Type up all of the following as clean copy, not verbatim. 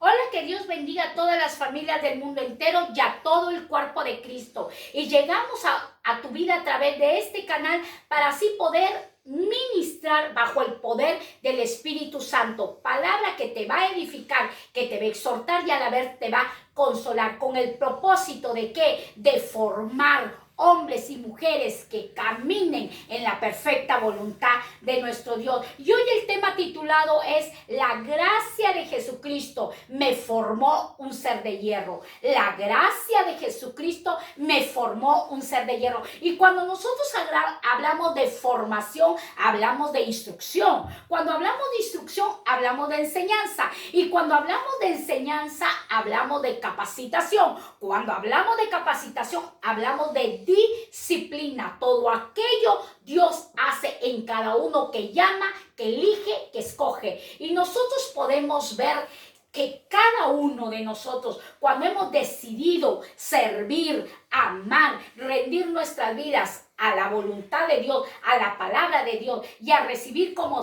Hola, que Dios bendiga a todas las familias del mundo entero y a todo el cuerpo de Cristo. Y llegamos a tu vida a través de este canal para así poder ministrar bajo el poder del Espíritu Santo. Palabra que te va a edificar, que te va a exhortar y a la vez te va a consolar con el propósito de ¿qué? De formar hombres y mujeres que caminen en la perfecta voluntad de nuestro Dios. Y hoy el tema titulado es La gracia de Jesucristo me formó un ser de hierro. La gracia de Jesucristo me formó un ser de hierro. Y cuando nosotros hablamos de formación, hablamos de instrucción. Cuando hablamos de instrucción, hablamos de enseñanza. Y cuando hablamos de enseñanza, hablamos de capacitación. Cuando hablamos de capacitación, hablamos de disciplina. Todo aquello Dios hace en cada uno que llama, que elige, que escoge. Y nosotros podemos ver que cada uno de nosotros, cuando hemos decidido servir, amar, rendir nuestras vidas a la voluntad de Dios, a la palabra de Dios y a recibir como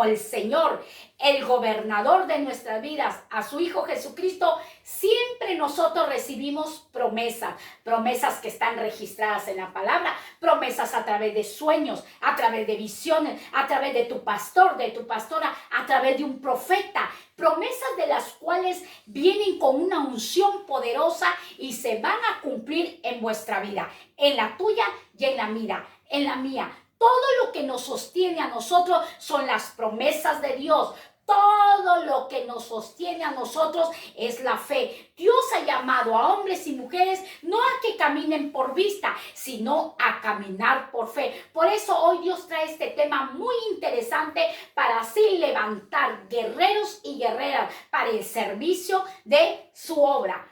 el Señor, el gobernador de nuestras vidas, a su Hijo Jesucristo, siempre nosotros recibimos promesas que están registradas en la palabra, promesas a través de sueños, a través de visiones, a través de tu pastor, de tu pastora, a través de un profeta, promesas de las cuales vienen con una unción poderosa y se van a cumplir en vuestra vida, en la tuya y en la mía. Todo lo que nos sostiene a nosotros son las promesas de Dios. Todo lo que nos sostiene a nosotros es la fe. Dios ha llamado a hombres y mujeres no a que caminen por vista, sino a caminar por fe. Por eso hoy Dios trae este tema muy interesante para así levantar guerreros y guerreras para el servicio de su obra.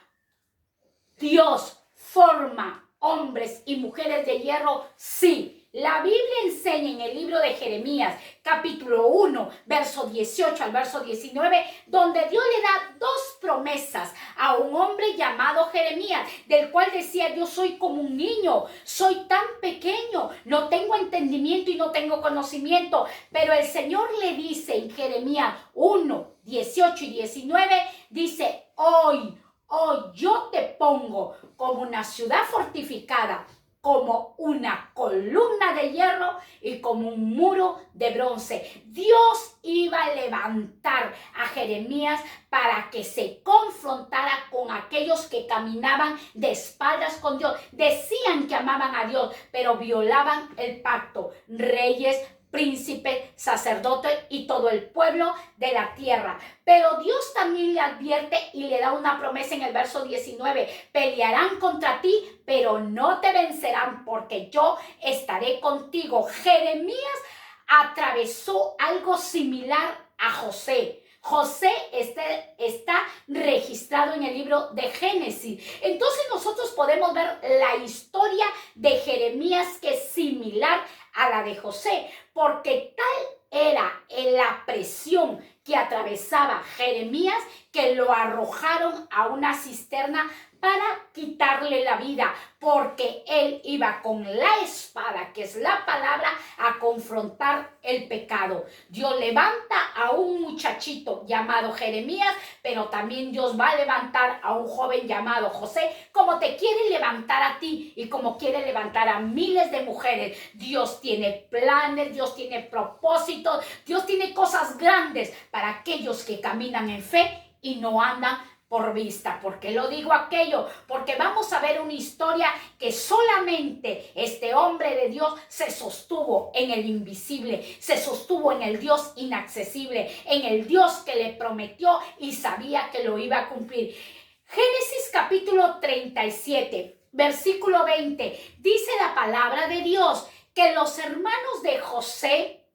Dios forma hombres y mujeres de hierro, sí. La Biblia enseña en el libro de Jeremías, capítulo 1, verso 18 al verso 19, donde Dios le da dos promesas a un hombre llamado Jeremías, del cual decía: yo soy como un niño, soy tan pequeño, no tengo entendimiento y no tengo conocimiento. Pero el Señor le dice en Jeremías 1, 18 y 19, dice: hoy yo te pongo como una ciudad fortificada, como una columna de hierro y como un muro de bronce. Dios iba a levantar a Jeremías para que se confrontara con aquellos que caminaban de espaldas con Dios. Decían que amaban a Dios, pero violaban el pacto. Reyes, príncipe, sacerdote y todo el pueblo de la tierra. Pero Dios también le advierte y le da una promesa en el verso 19: pelearán contra ti, pero no te vencerán, porque yo estaré contigo. Jeremías atravesó algo similar a José. José está registrado en el libro de Génesis. Entonces nosotros podemos ver la historia de Jeremías, que es similar a la de José, porque tal era la presión que atravesaba Jeremías que lo arrojaron a una cisterna para quitarle la vida, porque él iba con la espada, que es la palabra, a confrontar el pecado. Dios levanta a un muchachito llamado Jeremías, pero también Dios va a levantar a un joven llamado José, como te quiere levantar a ti y como quiere levantar a miles de mujeres. Dios tiene planes, Dios tiene propósitos, Dios tiene cosas grandes para aquellos que caminan en fe y no andan por vista. ¿Por qué lo digo aquello? Porque vamos a ver una historia que solamente este hombre de Dios se sostuvo en el invisible, se sostuvo en el Dios inaccesible, en el Dios que le prometió y sabía que lo iba a cumplir. Génesis capítulo 37, versículo 20, dice la palabra de Dios que los hermanos de José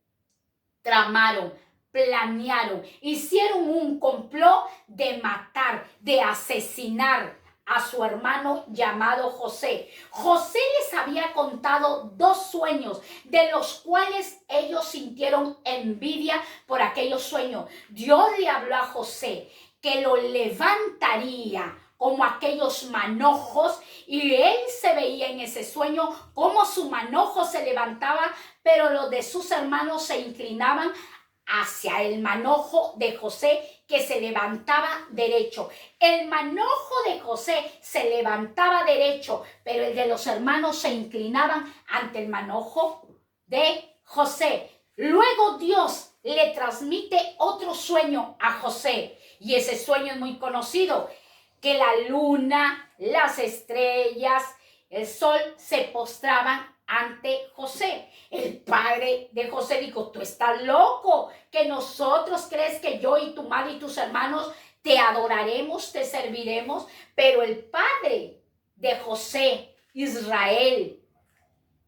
tramaron, planearon, hicieron un complot de matar, de asesinar a su hermano llamado José. José les había contado dos sueños, de los cuales ellos sintieron envidia por aquellos sueños. Dios le habló a José que lo levantaría como aquellos manojos, y él se veía en ese sueño como su manojo se levantaba, pero los de sus hermanos se inclinaban hacia el manojo de José, que se levantaba derecho. El manojo de José se levantaba derecho, pero el de los hermanos se inclinaban ante el manojo de José. Luego Dios le transmite otro sueño a José, y ese sueño es muy conocido, que la luna, las estrellas, el sol se postraban ante José. El padre de José dijo: tú estás loco, que nosotros crees que yo y tu madre y tus hermanos te adoraremos, te serviremos. Pero el padre de José, Israel,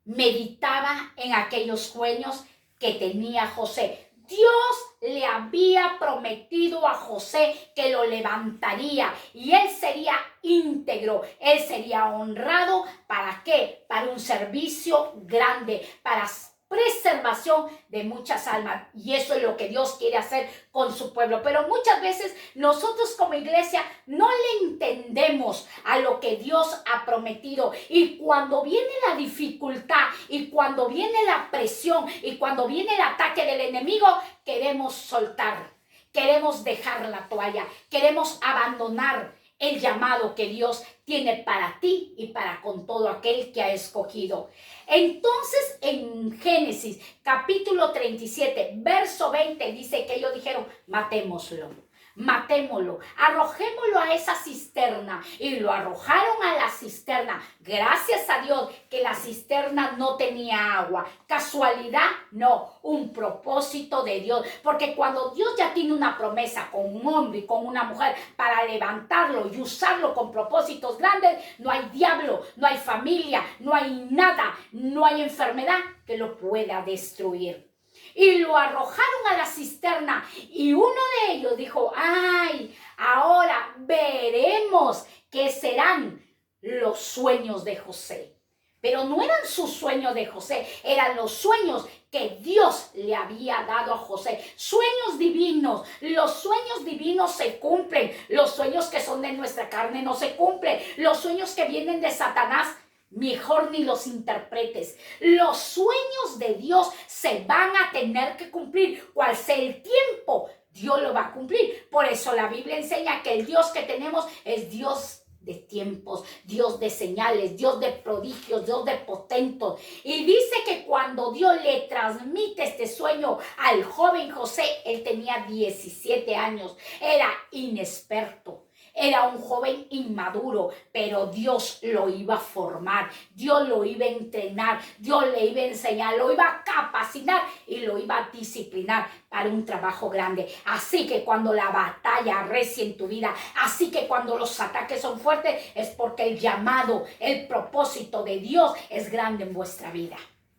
meditaba en aquellos sueños que tenía José. Dios le había prometido a José que lo levantaría y él sería íntegro, él sería honrado. ¿Para qué? Para un servicio grande, para preservación de muchas almas. Y eso es lo que Dios quiere hacer con su pueblo. Pero muchas veces nosotros como iglesia no le entendemos a lo que Dios ha prometido. Y cuando viene la dificultad, y cuando viene la presión, y cuando viene el ataque del enemigo, queremos soltar, queremos dejar la toalla, queremos abandonar el llamado que Dios tiene para ti y para con todo aquel que ha escogido. Entonces, en Génesis capítulo 37, verso 20, dice que ellos dijeron: matémoslo, matémoslo, arrojémoslo a esa cisterna. Y lo arrojaron a la cisterna. Gracias a Dios que la cisterna no tenía agua. Casualidad, no, un propósito de Dios. Porque cuando Dios ya tiene una promesa con un hombre y con una mujer para levantarlo y usarlo con propósitos grandes, no hay diablo, no hay familia, no hay nada, no hay enfermedad que lo pueda destruir. Y lo arrojaron a la cisterna, y uno de ellos dijo: ay, ahora veremos qué serán los sueños de José. Pero no eran sus sueños de José, eran los sueños que Dios le había dado a José. Sueños divinos. Los sueños divinos se cumplen. Los sueños que son de nuestra carne no se cumplen. Los sueños que vienen de Satanás, mejor ni los interpretes. Los sueños de Dios se van a tener que cumplir. Cual sea el tiempo, Dios lo va a cumplir. Por eso la Biblia enseña que el Dios que tenemos es Dios de tiempos, Dios de señales, Dios de prodigios, Dios de potentos. Y dice que cuando Dios le transmite este sueño al joven José, él tenía 17 años, era inexperto. Era un joven inmaduro, pero Dios lo iba a formar, Dios lo iba a entrenar, Dios le iba a enseñar, lo iba a capacitar y lo iba a disciplinar para un trabajo grande. Así que cuando la batalla arrecia en tu vida, así que cuando los ataques son fuertes, es porque el llamado, el propósito de Dios es grande en vuestra vida.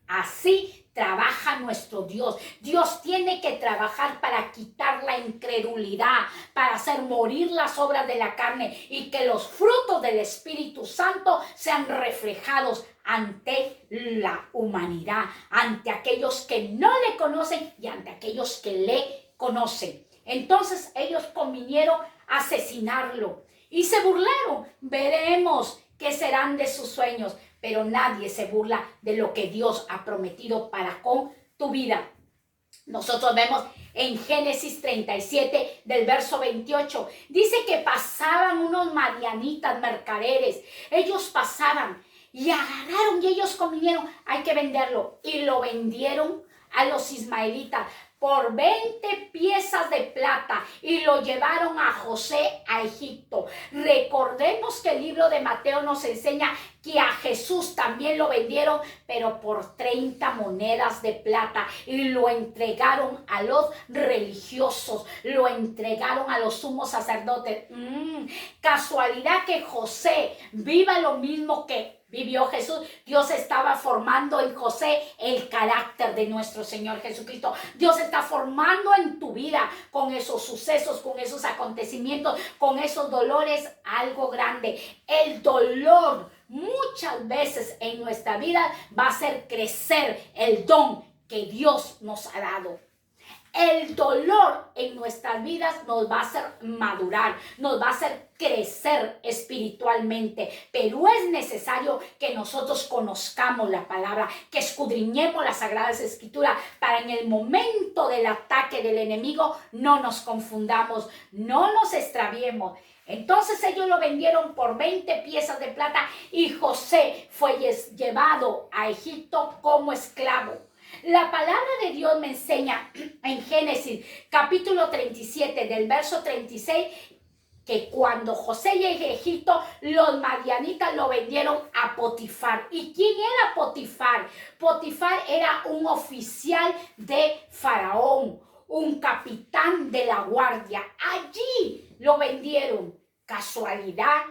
Así trabaja nuestro Dios. Dios tiene que trabajar para quitar la incredulidad, para hacer morir las obras de la carne y que los frutos del Espíritu Santo sean reflejados ante la humanidad, ante aquellos que no le conocen y ante aquellos que le conocen. Entonces ellos convinieron asesinarlo y se burlaron. Veremos qué serán de sus sueños. Pero nadie se burla de lo que Dios ha prometido para con tu vida. Nosotros vemos en Génesis 37 del verso 28. Dice que pasaban unos madianitas mercaderes. Ellos pasaban y agarraron y ellos convinieron: hay que venderlo. Y lo vendieron a los ismaelitas por 20 piezas de plata y lo llevaron a José a Egipto. Recordemos que el libro de Mateo nos enseña que a Jesús también lo vendieron, pero por 30 monedas de plata, y lo entregaron a los religiosos, lo entregaron a los sumos sacerdotes. Casualidad que José viva lo mismo que vivió Jesús. Dios estaba formando en José el carácter de nuestro Señor Jesucristo. Dios está formando en tu vida con esos sucesos, con esos acontecimientos, con esos dolores, algo grande. El dolor muchas veces en nuestra vida va a hacer crecer el don que Dios nos ha dado. El dolor en nuestras vidas nos va a hacer madurar, nos va a hacer crecer espiritualmente, pero es necesario que nosotros conozcamos la palabra, que escudriñemos las Sagradas Escrituras para en el momento del ataque del enemigo no nos confundamos, no nos extraviemos. Entonces ellos lo vendieron por 20 piezas de plata y José fue llevado a Egipto como esclavo. La palabra de Dios me enseña en Génesis capítulo 37 del verso 36 que cuando José llegó a Egipto, los madianitas lo vendieron a Potifar. ¿Y quién era Potifar? Potifar era un oficial de Faraón, un capitán de la guardia. Allí lo vendieron. Casualidad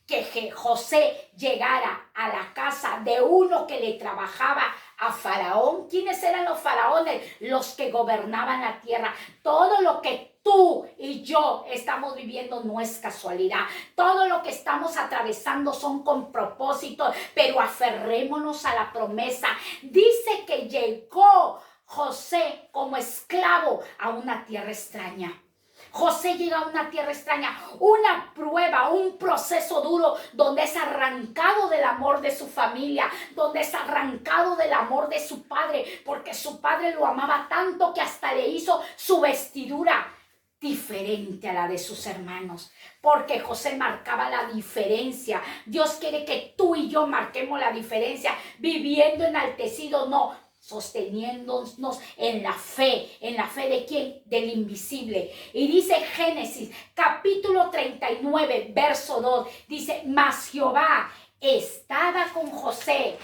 que José llegara a la casa de uno que le trabajaba a Faraón. ¿Quiénes eran los faraones? Los que gobernaban la tierra. Todo lo que tú y yo estamos viviendo no es casualidad. Todo lo que estamos atravesando son con propósito, pero aferrémonos a la promesa. Dice que llegó José como esclavo a una tierra extraña. José llega a una tierra extraña, una prueba, un proceso duro donde es arrancado del amor de su familia, donde es arrancado del amor de su padre, porque su padre lo amaba tanto que hasta le hizo su vestidura diferente a la de sus hermanos, porque José marcaba la diferencia. Dios quiere que tú y yo marquemos la diferencia, viviendo enaltecidos, no, sosteniéndonos en la fe de quién, del invisible. Y dice Génesis capítulo 39 verso 2, dice, mas Jehová estaba con José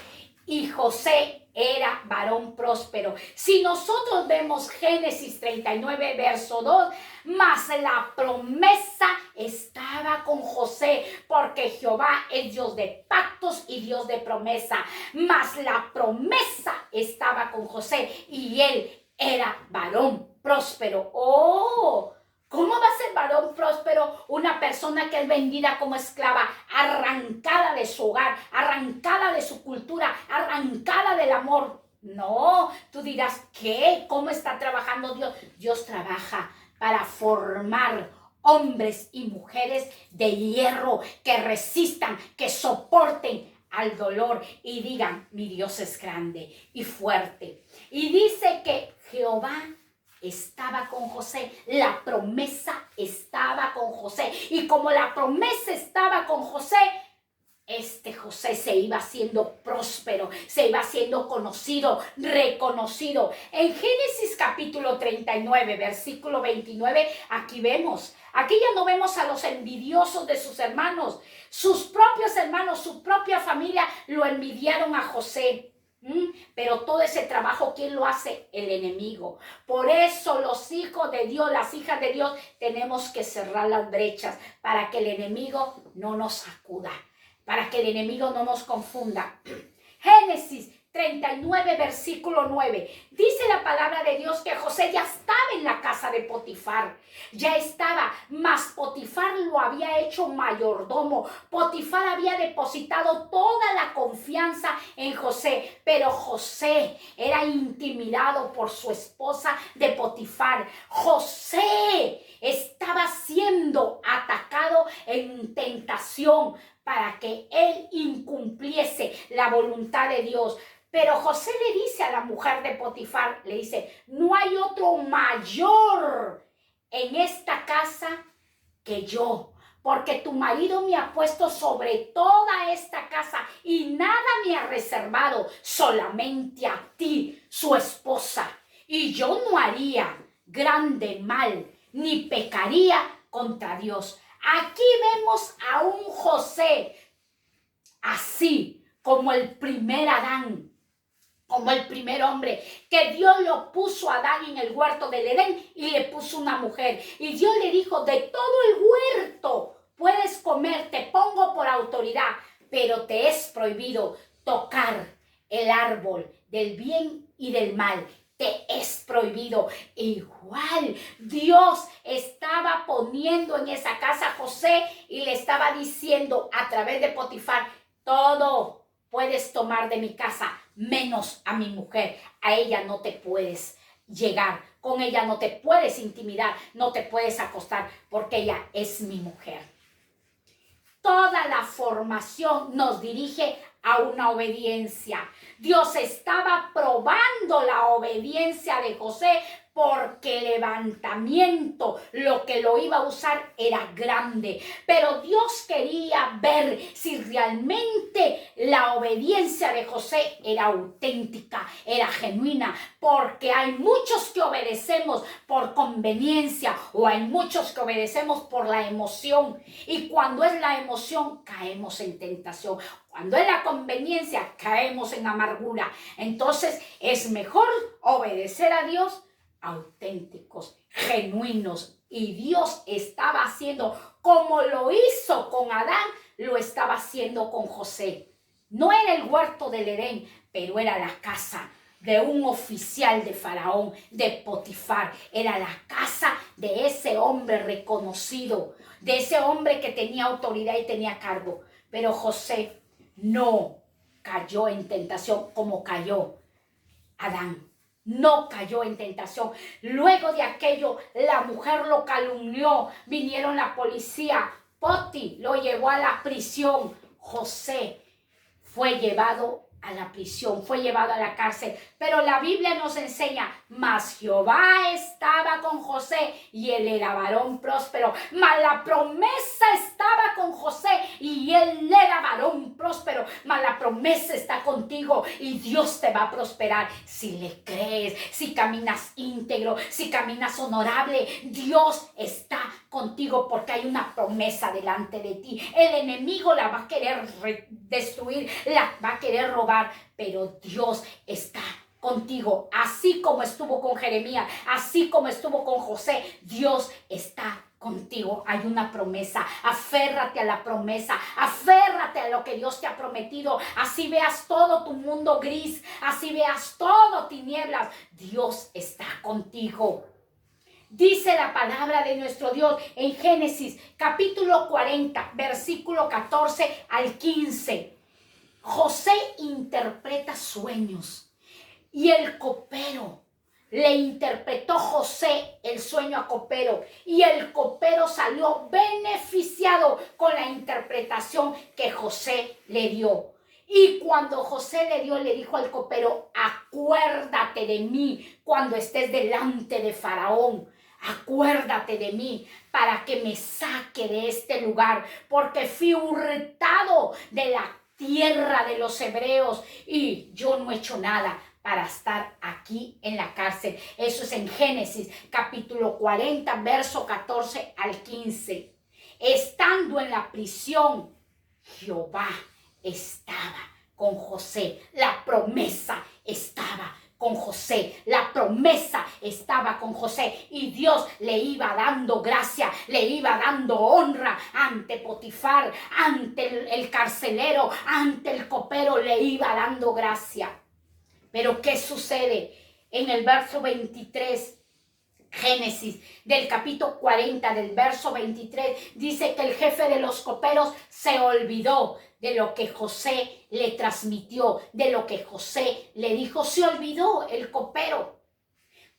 y José era varón próspero. Si nosotros vemos Génesis 39 verso 2, mas la promesa estaba con José, porque Jehová es Dios de pactos y Dios de promesa. Mas la promesa estaba con José y él era varón próspero. ¡Oh! ¿Cómo va a ser varón próspero una persona que es vendida como esclava, arrancada de su hogar, arrancada de su cultura, arrancada del amor? No, tú dirás, ¿qué? ¿Cómo está trabajando Dios? Dios trabaja para formar hombres y mujeres de hierro que resistan, que soporten al dolor y digan, mi Dios es grande y fuerte. Y dice que Jehová estaba con José, la promesa estaba con José, y como la promesa estaba con José, José se iba haciendo próspero, se iba haciendo conocido, reconocido. En Génesis capítulo 39, versículo 29, aquí ya no vemos a los envidiosos de sus hermanos. Sus propios hermanos, su propia familia lo envidiaron a José. Pero todo ese trabajo, ¿quién lo hace? El enemigo. Por eso los hijos de Dios, las hijas de Dios, tenemos que cerrar las brechas para que el enemigo no nos sacuda, para que el enemigo no nos confunda. Génesis 39, versículo 9. Dice la palabra de Dios que José ya estaba en la casa de Potifar. Ya estaba, mas Potifar lo había hecho mayordomo. Potifar había depositado toda la confianza en José. Pero José era intimidado por su esposa de Potifar. José estaba siendo atacado en tentación para que él incumpliese la voluntad de Dios. Pero José le dice a la mujer de Potifar, le dice, no hay otro mayor en esta casa que yo, porque tu marido me ha puesto sobre toda esta casa y nada me ha reservado, solamente a ti, su esposa. Y yo no haría grande mal, ni pecaría contra Dios. Aquí vemos a un José así como el primer Adán, como el primer hombre, que Dios lo puso a Adán en el huerto del Edén y le puso una mujer. Y Dios le dijo, de todo el huerto puedes comer, te pongo por autoridad, pero te es prohibido tocar el árbol del bien y del mal. Te es prohibido. Igual Dios estaba poniendo en esa casa a José y le estaba diciendo a través de Potifar, todo puedes tomar de mi casa, menos a mi mujer. A ella no te puedes llegar. con ella no te puedes intimidar, no te puedes acostar, porque ella es mi mujer. Toda la formación nos dirige a una obediencia. Dios estaba probando la obediencia de José porque el levantamiento, lo que lo iba a usar era grande. Pero Dios quería ver si realmente la obediencia de José era auténtica, era genuina, porque hay muchos que obedecemos por conveniencia o hay muchos que obedecemos por la emoción. Y cuando es la emoción, caemos en tentación. Cuando es la conveniencia, caemos en amargura. Entonces, es mejor obedecer a Dios auténticos, genuinos. Y Dios estaba haciendo como lo hizo con Adán, lo estaba haciendo con José. No era el huerto del Edén, pero era la casa de un oficial de Faraón, de Potifar. Era la casa de ese hombre reconocido, de ese hombre que tenía autoridad y tenía cargo. Pero José no cayó en tentación como cayó Adán. No cayó en tentación. Luego de aquello, la mujer lo calumnió. Vinieron la policía. Poti lo llevó a la prisión. José fue llevado a la prisión, fue llevado a la cárcel. Pero la Biblia nos enseña, mas Jehová estaba con José y él era varón próspero. Mas la promesa estaba con José y él era varón próspero. Mas la promesa está contigo y Dios te va a prosperar si le crees, si caminas íntegro, si caminas honorable. Dios está contigo porque hay una promesa delante de ti. El enemigo la va a querer destruir, la va a querer robar, pero Dios está contigo. Así como estuvo con Jeremías, así como estuvo con José, Dios está contigo. Hay una promesa. Aférrate a la promesa, aférrate a lo que Dios te ha prometido. Así veas todo tu mundo gris, así veas todo tinieblas, Dios está contigo. Dice la palabra de nuestro Dios en Génesis capítulo 40, versículo 14 al 15. José interpreta sueños y el copero le interpretó José el sueño a copero y el copero salió beneficiado con la interpretación que José le dio. Y cuando José le dijo al copero, acuérdate de mí cuando estés delante de Faraón. Acuérdate de mí para que me saque de este lugar, porque fui hurtado de la tierra de los hebreos y yo no he hecho nada para estar aquí en la cárcel. Eso es en Génesis capítulo 40, verso 14 al 15. Estando en la prisión, Jehová estaba con José. La promesa estaba con José, la promesa estaba con José y Dios le iba dando gracia, le iba dando honra ante Potifar, ante el carcelero, ante el copero, le iba dando gracia. Pero ¿qué sucede? En el verso 23, Génesis del capítulo 40, del verso 23, dice que el jefe de los coperos se olvidó de lo que José le transmitió, de lo que José le dijo. Se olvidó el copero.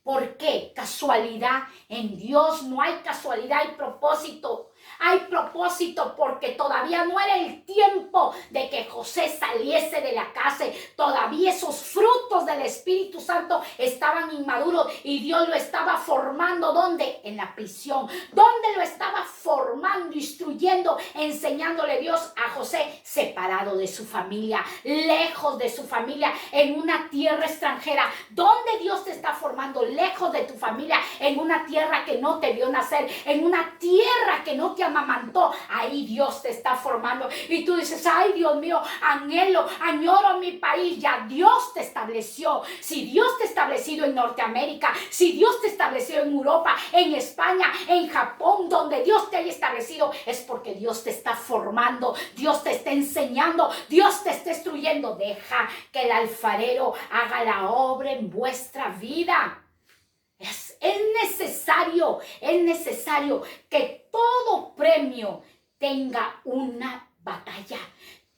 ¿Por qué? Casualidad. En Dios no hay casualidad, hay propósito. Hay propósito porque todavía no era el tiempo de que José saliese de la cárcel. Todavía esos frutos del Espíritu Santo estaban inmaduros y Dios lo estaba formando. ¿Dónde? En la prisión. ¿Dónde lo estaba formando, instruyendo, enseñándole Dios a José? Separado de su familia, lejos de su familia, en una tierra extranjera. ¿Dónde Dios te está formando? Lejos de tu familia, en una tierra que no te vio nacer, en una tierra que no te amamantó. Ahí Dios te está formando y tú dices, ay Dios mío, añoro mi país. Ya Dios te estableció. Si Dios te ha establecido en Norteamérica, si Dios te ha establecido en Europa, en España, en Japón, donde Dios te haya establecido, es porque Dios te está formando, Dios te está enseñando, Dios te está instruyendo. Deja que el alfarero haga la obra en vuestra vida. Es necesario que todo premio tenga una batalla.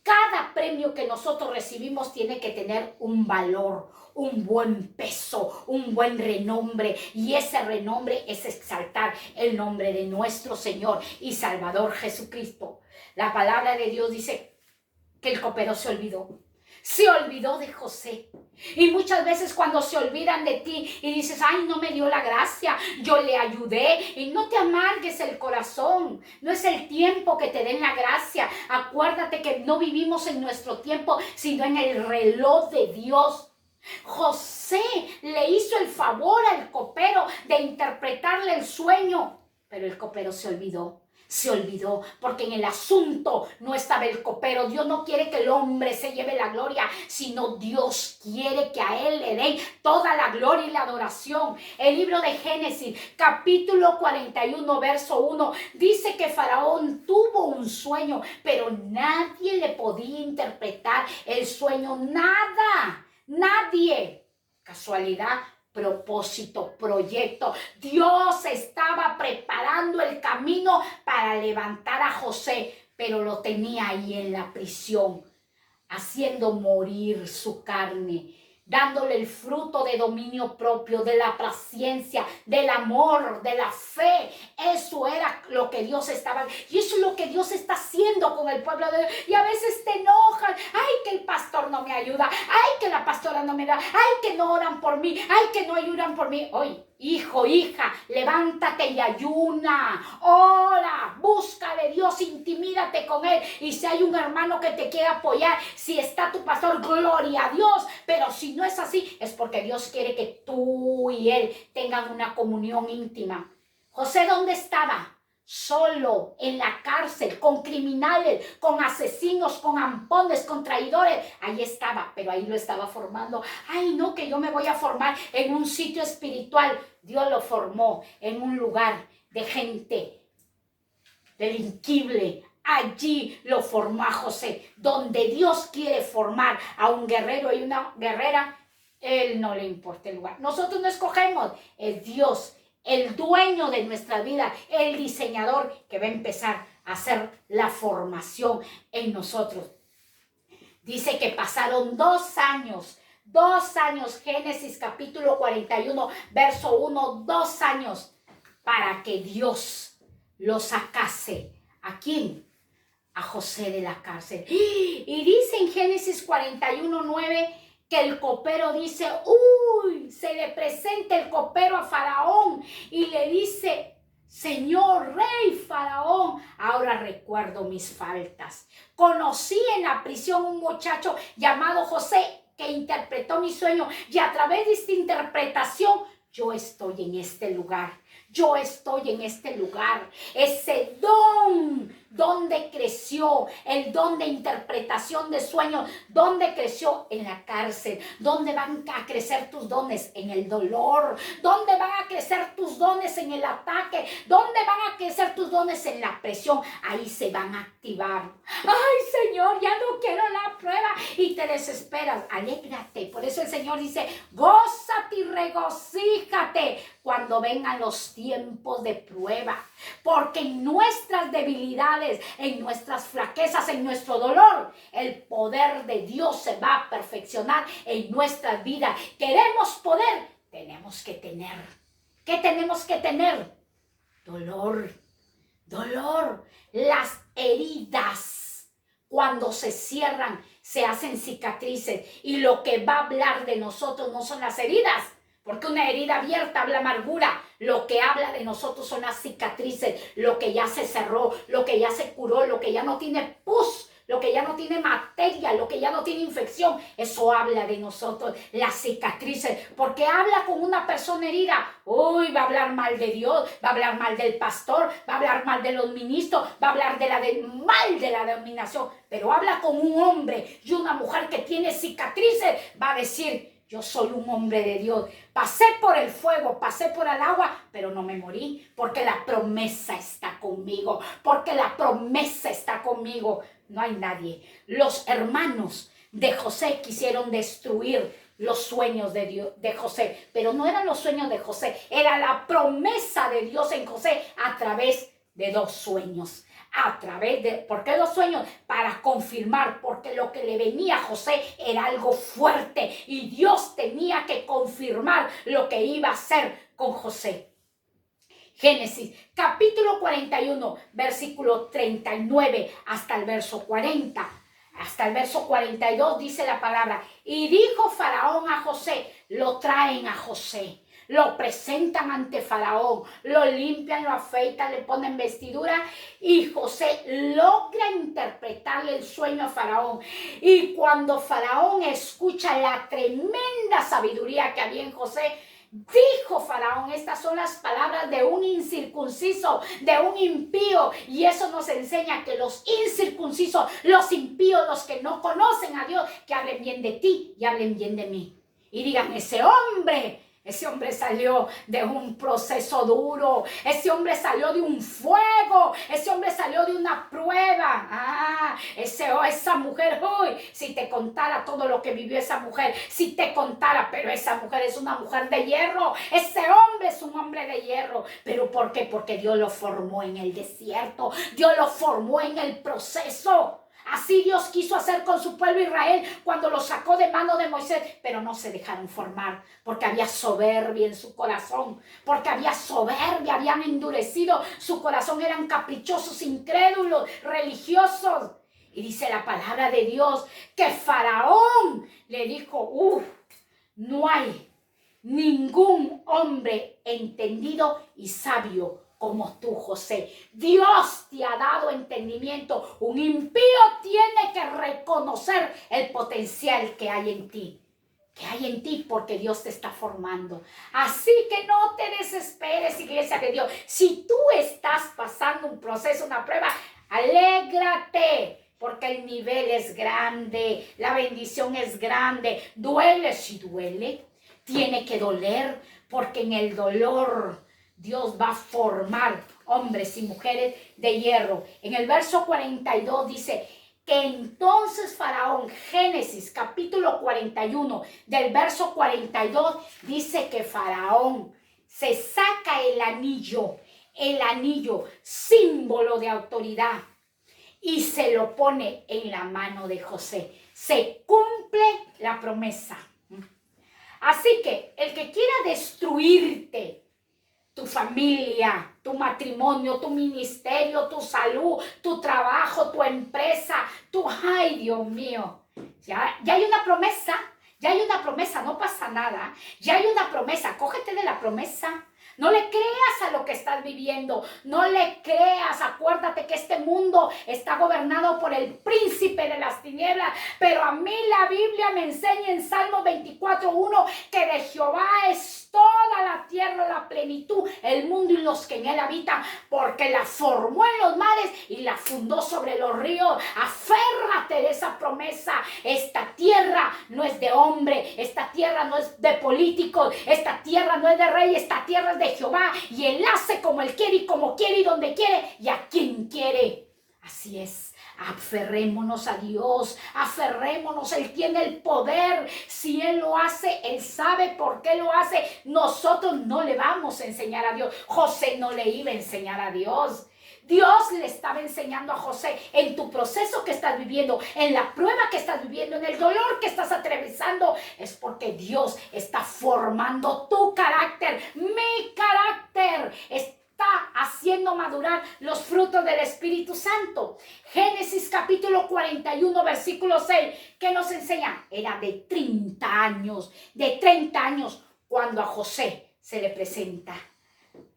Cada premio que nosotros recibimos tiene que tener un valor, un buen peso, un buen renombre. Y ese renombre es exaltar el nombre de nuestro Señor y Salvador Jesucristo. La palabra de Dios dice que el copero se olvidó de José. Y muchas veces cuando se olvidan de ti y dices, ay, no me dio la gracia, yo le ayudé, y no te amargues el corazón, no es el tiempo que te den la gracia. Acuérdate que no vivimos en nuestro tiempo, sino en el reloj de Dios. José le hizo el favor al copero de interpretarle el sueño, pero el copero se olvidó, porque en el asunto no estaba el copero. Dios no quiere que el hombre se lleve la gloria, sino Dios quiere que a él le den toda la gloria y la adoración. El libro de Génesis, capítulo 41, verso 1, dice que Faraón tuvo un sueño, pero nadie le podía interpretar el sueño, nadie. Casualidad, propósito, proyecto. Dios estaba preparando el camino para levantar a José, pero lo tenía ahí en la prisión, haciendo morir su carne, dándole el fruto de dominio propio, de la paciencia, del amor, de la fe. Eso era lo que Dios estaba, y eso es lo que Dios está haciendo con el pueblo de Dios. Y a veces te enojan, ay, que el pastor no me ayuda, ay, que la pastora no me da, ay, que no oran por mí, ay, que no ayudan por mí. Hoy, hijo, hija, levántate y ayuna, ora, busca de Dios, intimídate con Él. Y si hay un hermano que te quiere apoyar, si está tu pastor, gloria a Dios. Pero si no es así, es porque Dios quiere que tú y Él tengan una comunión íntima. José, ¿dónde estaba? Solo en la cárcel, con criminales, con asesinos, con ampones, con traidores. Ahí estaba, pero ahí lo estaba formando. Ay, no, que yo me voy a formar en un sitio espiritual. Dios lo formó en un lugar de gente delinquible. Allí lo formó a José. Donde Dios quiere formar a un guerrero y una guerrera, Él no le importa el lugar. Nosotros no escogemos, es Dios, el dueño de nuestra vida, el diseñador, que va a empezar a hacer la formación en nosotros. Dice que pasaron 2 años, Génesis capítulo 41, verso 1, 2 años, para que Dios lo sacase. ¿A quién? A José de la cárcel. Y dice en Génesis 41, 9, que el copero dice, uy, se le presenta el copero a Faraón y le dice, Señor rey Faraón, ahora recuerdo mis faltas. Conocí en la prisión un muchacho llamado José que interpretó mi sueño, y a través de esta interpretación yo estoy en este lugar. Ese don, ¿dónde creció? El don de interpretación de sueños, ¿dónde creció? En la cárcel. ¿Dónde van a crecer tus dones? En el dolor. ¿Dónde van a crecer tus dones? En el ataque. ¿Dónde van a crecer tus dones? En la presión. Ahí se van a activar. Ay, Señor, ya no quiero la prueba. Y te desesperas. Alégrate. Por eso el Señor dice, gózate y regocíjate cuando vengan los tiempos de prueba, porque en nuestras debilidades, en nuestras flaquezas, en nuestro dolor, el poder de Dios se va a perfeccionar en nuestras vidas. Queremos poder, tenemos que tener. ¿Qué tenemos que tener? Dolor. Las heridas, cuando se cierran, se hacen cicatrices, y lo que va a hablar de nosotros no son las heridas, porque una herida abierta habla amargura. Lo que habla de nosotros son las cicatrices, lo que ya se cerró, lo que ya se curó, lo que ya no tiene pus, lo que ya no tiene materia, lo que ya no tiene infección. Eso habla de nosotros, las cicatrices, porque habla con una persona herida. Uy, va a hablar mal de Dios, va a hablar mal del pastor, va a hablar mal de los ministros, va a hablar mal de la dominación. Pero habla con un hombre y una mujer que tiene cicatrices, va a decir, yo soy un hombre de Dios. Pasé por el fuego, pasé por el agua, pero no me morí, porque la promesa está conmigo. No hay nadie. Los hermanos de José quisieron destruir los sueños de José, pero no eran los sueños de José, era la promesa de Dios en José a través de 2 sueños. ¿Por qué 2 sueños? Para confirmar, porque lo que le venía a José era algo fuerte y Dios tenía que confirmar lo que iba a hacer con José. Génesis, capítulo 41, versículo 39 hasta el verso 40. Hasta el verso 42 dice la palabra: y dijo Faraón a José, lo traen a José. Lo presentan ante Faraón, lo limpian, lo afeitan, le ponen vestidura y José logra interpretarle el sueño a Faraón. Y cuando Faraón escucha la tremenda sabiduría que había en José, dijo Faraón: estas son las palabras de un incircunciso, de un impío. Y eso nos enseña que los incircuncisos, los impíos, los que no conocen a Dios, que hablen bien de ti y hablen bien de mí. Y digan: ese hombre salió de un proceso duro, ese hombre salió de un fuego, ese hombre salió de una prueba. Esa mujer, uy, si te contara todo lo que vivió esa mujer, si te contara, pero esa mujer es una mujer de hierro, ese hombre es un hombre de hierro. ¿Pero por qué? Porque Dios lo formó en el desierto, Dios lo formó en el proceso. Así Dios quiso hacer con su pueblo Israel cuando lo sacó de mano de Moisés, pero no se dejaron formar porque había soberbia en su corazón, porque había soberbia, habían endurecido su corazón, eran caprichosos, incrédulos, religiosos. Y dice la palabra de Dios que Faraón le dijo: no hay ningún hombre entendido y sabio como tú, José. Dios te ha dado entendimiento. Un impío tiene que reconocer el potencial que hay en ti. Porque Dios te está formando. Así que no te desesperes, iglesia de Dios. Si tú estás pasando un proceso, una prueba, alégrate, porque el nivel es grande, la bendición es grande. Duele, si duele, tiene que doler, porque en el dolor Dios va a formar hombres y mujeres de hierro. En el verso 42 dice que entonces Faraón, Génesis capítulo 41, del verso 42, dice que Faraón se saca el anillo, símbolo de autoridad, y se lo pone en la mano de José. Se cumple la promesa. Así que el que quiera destruirte, tu familia, tu matrimonio, tu ministerio, tu salud, tu trabajo, tu empresa, ay, Dios mío, ya hay una promesa, no pasa nada, ya hay una promesa, cógete de la promesa. No le creas a lo que estás viviendo, no le creas. Acuérdate que este mundo está gobernado por el príncipe de las tinieblas, pero a mí la Biblia me enseña en Salmo 24:1 que de Jehová es toda la tierra, la plenitud, el mundo y los que en él habitan, porque la formó en los mares y la fundó sobre los ríos. Aférrate de esa promesa. Esta tierra no es de hombre, esta tierra no es de políticos, esta tierra no es de rey, esta tierra es de Jehová, y él hace como él quiere y como quiere y donde quiere y a quien quiere. Así es. Aferrémonos a Dios, aferrémonos, Él tiene el poder. Si Él lo hace, Él sabe por qué lo hace. Nosotros no le vamos a enseñar a Dios. José no le iba a enseñar a Dios. Dios le estaba enseñando a José en tu proceso que estás viviendo, en la prueba que estás viviendo, en el dolor que estás atravesando. Es porque Dios está formando tu carácter, mi carácter. Está haciendo madurar los frutos del Espíritu Santo. Génesis capítulo 41, versículo 6, ¿qué nos enseña? Era de 30 años cuando a José se le presenta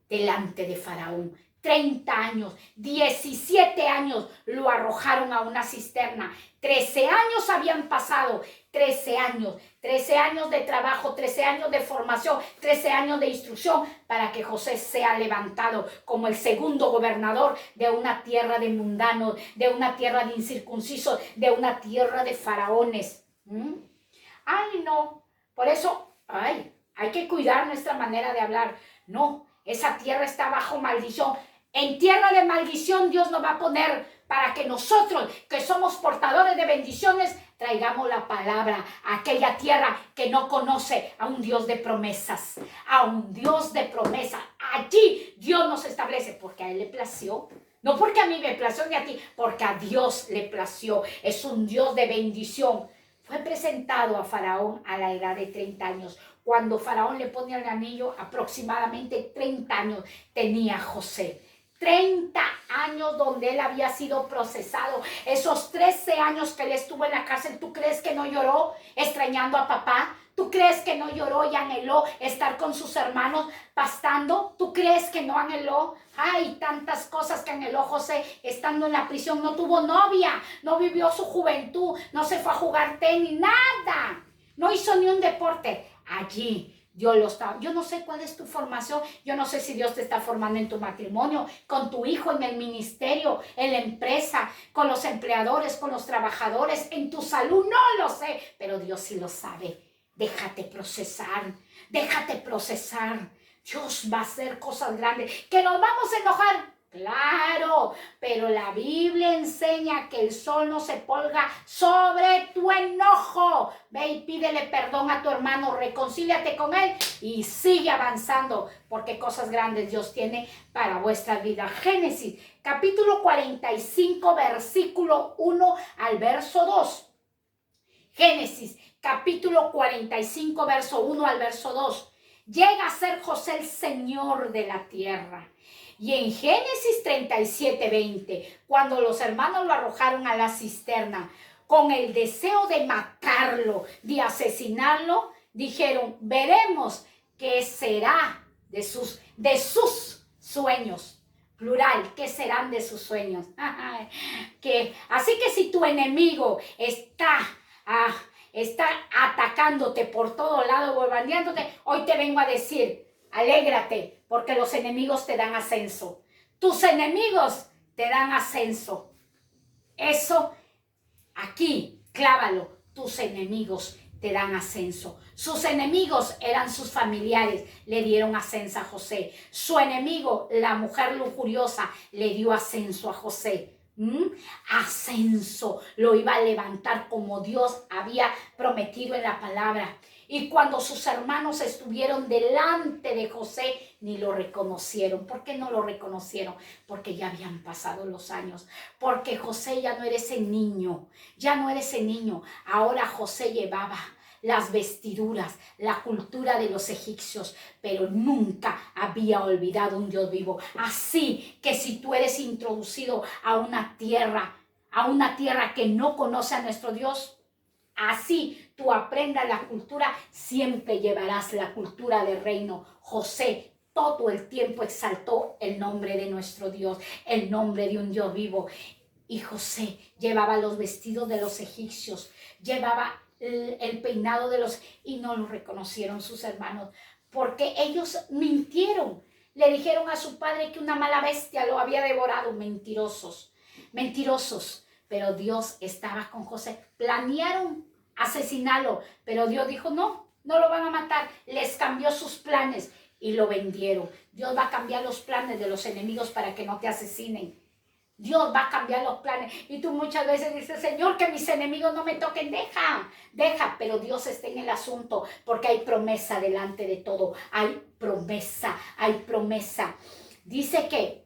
delante de Faraón. 30 años, 17 años lo arrojaron a una cisterna. 13 años habían pasado, 13 años de trabajo, 13 años de formación, 13 años de instrucción para que José sea levantado como el segundo gobernador de una tierra de mundanos, de una tierra de incircuncisos, de una tierra de faraones. Ay, no, por eso, hay que cuidar nuestra manera de hablar. No, esa tierra está bajo maldición. En tierra de maldición Dios nos va a poner para que nosotros, que somos portadores de bendiciones, traigamos la palabra a aquella tierra que no conoce a un Dios de promesas, a un Dios de promesas. Allí Dios nos establece porque a Él le plació. No porque a mí me plació ni a ti, porque a Dios le plació. Es un Dios de bendición. Fue presentado a Faraón a la edad de 30 años. Cuando Faraón le pone el anillo, aproximadamente 30 años tenía José. 30 años donde él había sido procesado. Esos 13 años que él estuvo en la cárcel, ¿tú crees que no lloró extrañando a papá? ¿Tú crees que no lloró y anheló estar con sus hermanos pastando? ¿Tú crees que no anheló? Hay tantas cosas que anheló José estando en la prisión. No tuvo novia, no vivió su juventud, no se fue a jugar tenis, nada. No hizo ni un deporte. Allí Dios lo está. Yo no sé cuál es tu formación. Yo no sé si Dios te está formando en tu matrimonio, con tu hijo, en el ministerio, en la empresa, con los empleadores, con los trabajadores, en tu salud. No lo sé, pero Dios sí lo sabe. Déjate procesar, déjate procesar. Dios va a hacer cosas grandes. ¿Que nos vamos a enojar? Claro, pero la Biblia enseña que el sol no se ponga sobre tu enojo. Ve y pídele perdón a tu hermano, reconcíliate con él y sigue avanzando, porque cosas grandes Dios tiene para vuestra vida. Génesis, capítulo 45, versículo 1 al verso 2. Génesis, capítulo 45, verso 1 al verso 2. Llega a ser José el Señor de la tierra. Y en Génesis 37, 20, cuando los hermanos lo arrojaron a la cisterna con el deseo de matarlo, de asesinarlo, dijeron, veremos qué será de sus sueños. Plural, ¿qué serán de sus sueños? Así que si tu enemigo está atacándote por todo lado, bombardeándote, hoy te vengo a decir, alégrate, porque los enemigos te dan ascenso. Tus enemigos te dan ascenso. Eso, aquí, clávalo, tus enemigos te dan ascenso. Sus enemigos eran sus familiares, le dieron ascenso a José. Su enemigo, la mujer lujuriosa, le dio ascenso a José. Ascenso, lo iba a levantar como Dios había prometido en la palabra. Y cuando sus hermanos estuvieron delante de José, ni lo reconocieron. ¿Por qué no lo reconocieron? Porque ya habían pasado los años. Porque José ya no era ese niño. Ya no era ese niño. Ahora José llevaba las vestiduras, la cultura de los egipcios, pero nunca había olvidado un Dios vivo. Así que si tú eres introducido a una tierra que no conoce a nuestro Dios, así tú aprendas la cultura, siempre llevarás la cultura del reino. José todo el tiempo exaltó el nombre de nuestro Dios, el nombre de un Dios vivo. Y José llevaba los vestidos de los egipcios, llevaba el peinado de los... y no lo reconocieron sus hermanos, porque ellos mintieron. Le dijeron a su padre que una mala bestia lo había devorado. Mentirosos, mentirosos. Pero Dios estaba con José. Planearon asesinarlo, pero Dios dijo, no lo van a matar. Les cambió sus planes y lo vendieron. Dios va a cambiar los planes de los enemigos para que no te asesinen. Dios va a cambiar los planes. Y tú muchas veces dices, Señor, que mis enemigos no me toquen. Deja, pero Dios está en el asunto, porque hay promesa delante de todo. Hay promesa. Dice que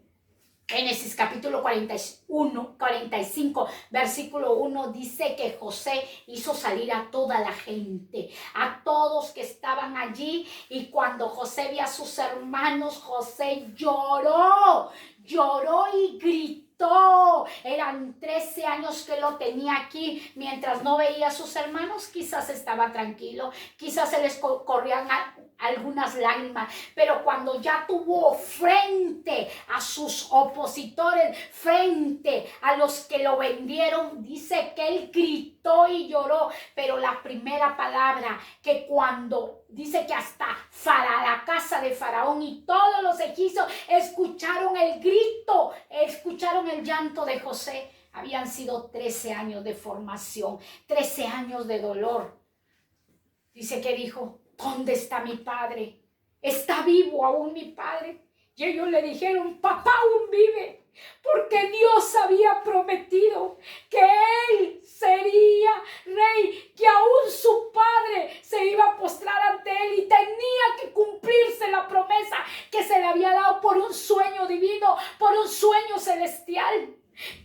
Génesis capítulo 45, versículo 1, dice que José hizo salir a toda la gente, a todos que estaban allí. Y cuando José vio a sus hermanos, José lloró y gritó. Eran 13 años que lo tenía aquí. Mientras no veía a sus hermanos, quizás estaba tranquilo, quizás se les corrían algunas lágrimas, pero cuando ya tuvo frente a sus opositores, frente a los que lo vendieron, dice que él gritó y lloró. Pero la primera palabra, que cuando dice que hasta la casa de Faraón y todos los egipcios escucharon el grito, escucharon el llanto de José. Habían sido 13 años de formación, 13 años de dolor. Dice que dijo, ¿dónde está mi padre? ¿Está vivo aún mi padre? Y ellos le dijeron, papá aún vive, porque Dios había prometido que él sería celestial.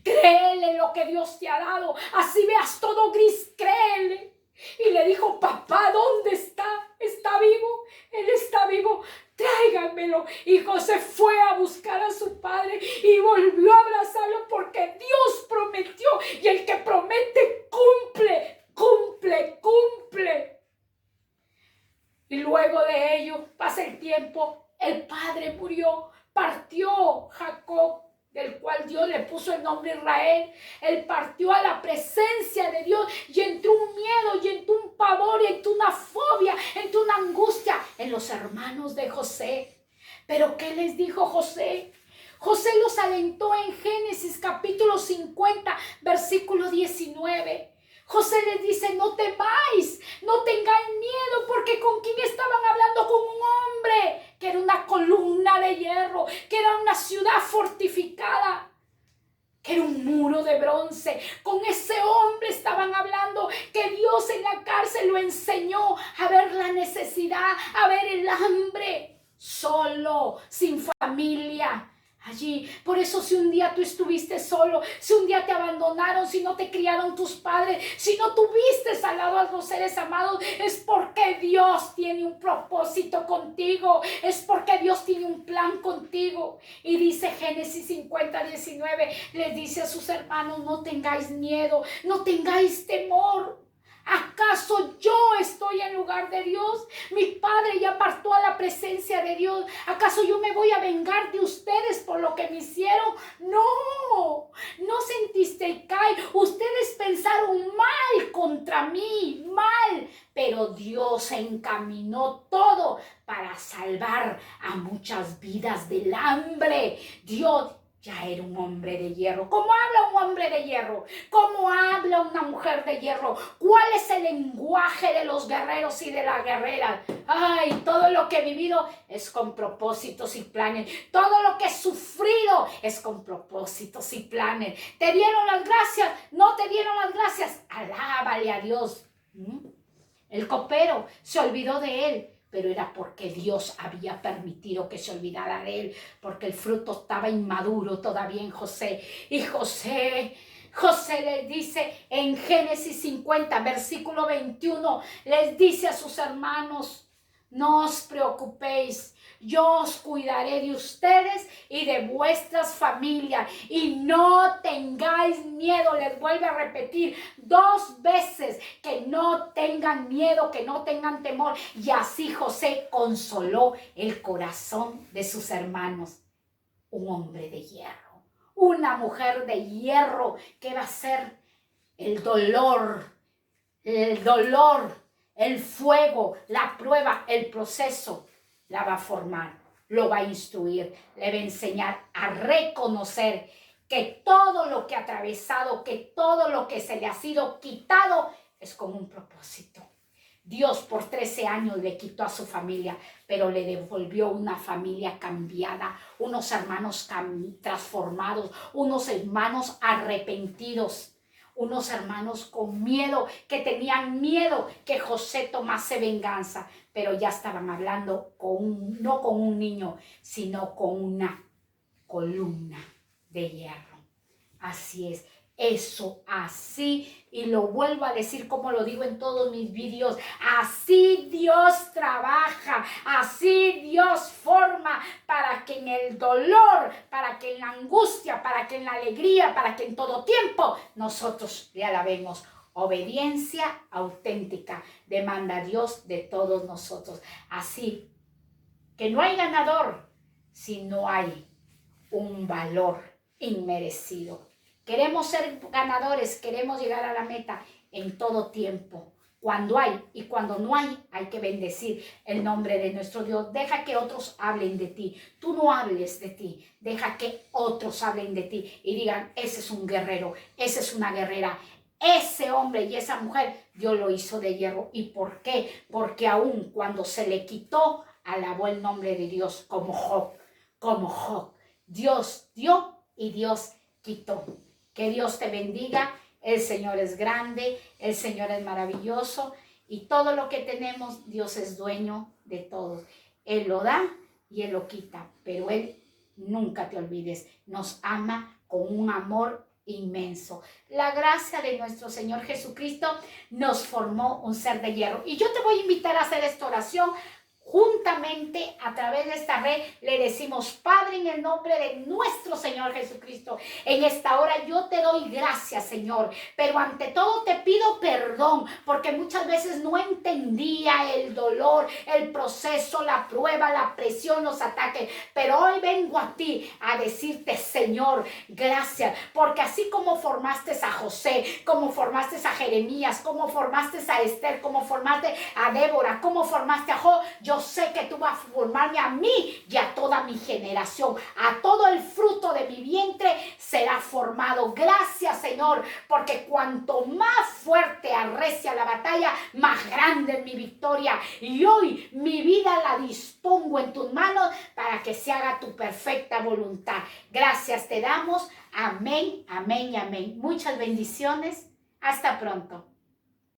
Créele lo que Dios te ha dado. Así veas todo gris, créele. Y le dijo, papá, ¿dónde está? ¿Está vivo? Él está vivo. Tráiganmelo. Y José fue a buscar a su padre y volvió a abrazarlo porque Dios prometió. Y el que promete cumple, cumple, cumple. Y luego de ello pasa el tiempo. El padre murió. Partió Jacob, del cual Dios le puso el nombre Israel. Él partió a la presencia de Dios y entró un miedo, y entró un pavor, y entró una fobia, entró una angustia en los hermanos de José. Pero ¿qué les dijo José? José los alentó en Génesis capítulo 50, versículo 19. José les dice, no temáis, no tengáis miedo, porque ¿con quién estaban hablando? Con un hombre que era una columna de hierro, que era una ciudad fortificada, que era un muro de bronce. Con ese hombre estaban hablando, que Dios en la cárcel lo enseñó a ver la necesidad, a ver el hambre, solo, sin familia. Allí, por eso si un día tú estuviste solo, si un día te abandonaron, si no te criaron tus padres, si no tuviste al lado a los seres amados, es porque Dios tiene un propósito contigo, es porque Dios tiene un plan contigo. Y dice Génesis 50, 19, les dice a sus hermanos, no tengáis miedo, no tengáis temor. ¿Acaso yo estoy en lugar de Dios? Mi padre ya partió a la presencia de Dios. ¿Acaso yo me voy a vengar de ustedes por lo que me hicieron? No, no sentiste caer. Ustedes pensaron mal contra mí, mal. Pero Dios encaminó todo para salvar a muchas vidas del hambre. Dios ya era un hombre de hierro. ¿Cómo habla un hombre de hierro? ¿Cómo habla una mujer de hierro? ¿Cuál es el lenguaje de los guerreros y de las guerreras? Ay, todo lo que he vivido es con propósitos y planes. Todo lo que he sufrido es con propósitos y planes. ¿Te dieron las gracias? ¿No te dieron las gracias? Alábale a Dios. El copero se olvidó de él, pero era porque Dios había permitido que se olvidara de él, porque el fruto estaba inmaduro todavía en José. Y José les dice en Génesis 50, versículo 21, les dice a sus hermanos, no os preocupéis, yo os cuidaré de ustedes y de vuestras familias, y no tengáis miedo. Les vuelve a repetir 2 veces que no tengan miedo, que no tengan temor. Y así José consoló el corazón de sus hermanos. Un hombre de hierro, una mujer de hierro, que va a ser el dolor, el fuego, la prueba, el proceso. La va a formar, lo va a instruir, le va a enseñar a reconocer que todo lo que ha atravesado, que todo lo que se le ha sido quitado es con un propósito. Dios por 13 años le quitó a su familia, pero le devolvió una familia cambiada, unos hermanos transformados, unos hermanos arrepentidos, unos hermanos con miedo, que tenían miedo que José tomase venganza, pero ya estaban hablando no con un niño, sino con una columna de hierro. Así es, eso, así, y lo vuelvo a decir como lo digo en todos mis vídeos, así Dios trabaja, así Dios forma, para que en el dolor, para que en la angustia, para que en la alegría, para que en todo tiempo nosotros le alabemos. Obediencia auténtica demanda Dios de todos nosotros. Así que no hay ganador si no hay un valor inmerecido. Queremos ser ganadores, queremos llegar a la meta en todo tiempo. Cuando hay y cuando no hay, hay que bendecir el nombre de nuestro Dios. Deja que otros hablen de ti. Tú no hables de ti. Deja que otros hablen de ti y digan, ese es un guerrero, esa es una guerrera. Ese hombre y esa mujer, Dios lo hizo de hierro. ¿Y por qué? Porque aún cuando se le quitó, alabó el nombre de Dios como Job. Como Job. Dios dio y Dios quitó. Que Dios te bendiga. El Señor es grande, el Señor es maravilloso y todo lo que tenemos, Dios es dueño de todo. Él lo da y Él lo quita, pero Él nunca te olvides, nos ama con un amor inmenso. La gracia de nuestro Señor Jesucristo nos formó un ser de hierro. Y yo te voy a invitar a hacer esta oración. Juntamente a través de esta red le decimos: Padre, en el nombre de nuestro Señor Jesucristo, en esta hora yo te doy gracias, Señor, pero ante todo te pido perdón porque muchas veces no entendía el dolor, el proceso, la prueba, la presión, los ataques, pero hoy vengo a ti a decirte: Señor, gracias, porque así como formaste a José, como formaste a Jeremías, como formaste a Esther, como formaste a Débora, como formaste a Job, yo sé que tú vas a formarme a mí y a toda mi generación. A todo el fruto de mi vientre será formado. Gracias, Señor, porque cuanto más fuerte arrecia la batalla, más grande es mi victoria. Y hoy mi vida la dispongo en tus manos para que se haga tu perfecta voluntad. Gracias te damos. Amén, amén y amén. Muchas bendiciones. Hasta pronto.